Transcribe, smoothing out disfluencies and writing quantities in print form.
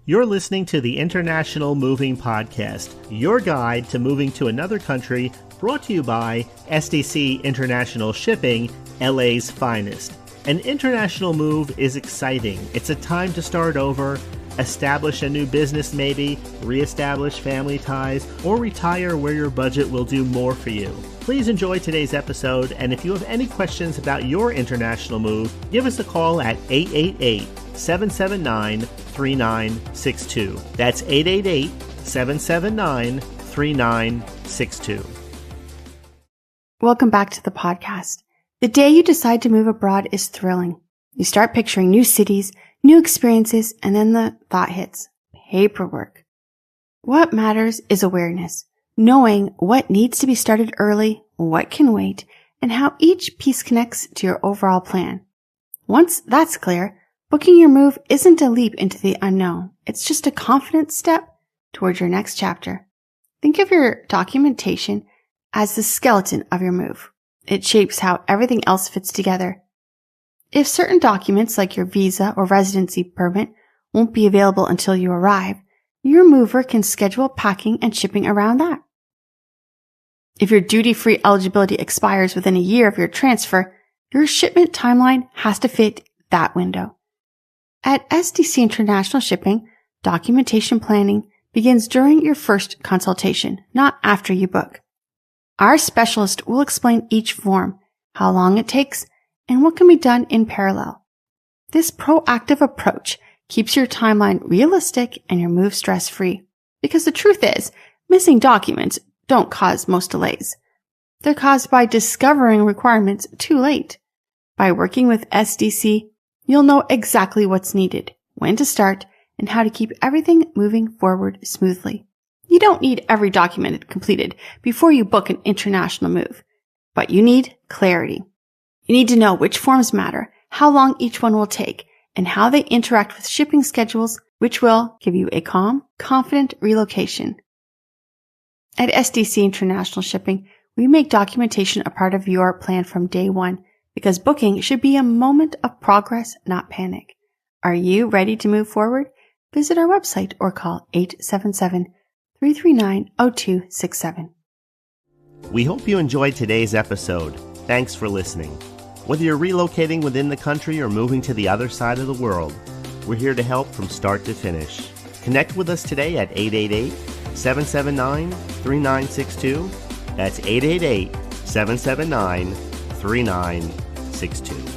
You're listening to the International Moving Podcast, your guide to moving to another country, brought to you by SDC International Shipping, LA's finest. An international move is exciting. It's a time to start over, establish a new business maybe, reestablish family ties, or retire where your budget will do more for you. Please enjoy today's episode, and if you have any questions about your international move, give us a call at 888-779-3962. That's 888-779-3962. Welcome back to the podcast. The day you decide to move abroad is thrilling. You start picturing new cities, new experiences, and then the thought hits: paperwork. What matters is awareness, knowing what needs to be started early, what can wait, and how each piece connects to your overall plan. Once that's clear, booking your move isn't a leap into the unknown. It's just a confident step towards your next chapter. Think of your documentation as the skeleton of your move. It shapes how everything else fits together. If certain documents like your visa or residency permit won't be available until you arrive, your mover can schedule packing and shipping around that. If your duty-free eligibility expires within a year of your transfer, your shipment timeline has to fit that window. At SDC International Shipping, documentation planning begins during your first consultation, not after you book. Our specialist will explain each form, how long it takes, and what can be done in parallel. This proactive approach keeps your timeline realistic and your move stress-free. Because the truth is, missing documents don't cause most delays. They're caused by discovering requirements too late. By working with SDC, you'll know exactly what's needed, when to start, and how to keep everything moving forward smoothly. You don't need every document completed before you book an international move, but you need clarity. You need to know which forms matter, how long each one will take, and how they interact with shipping schedules, which will give you a calm, confident relocation. At SDC International Shipping, we make documentation a part of your plan from day one, because booking should be a moment of progress, not panic. Are you ready to move forward? Visit our website or call 877-339-0267. We hope you enjoyed today's episode. Thanks for listening. Whether you're relocating within the country or moving to the other side of the world, we're here to help from start to finish. Connect with us today at 888-779-3962. That's 888-779-3962.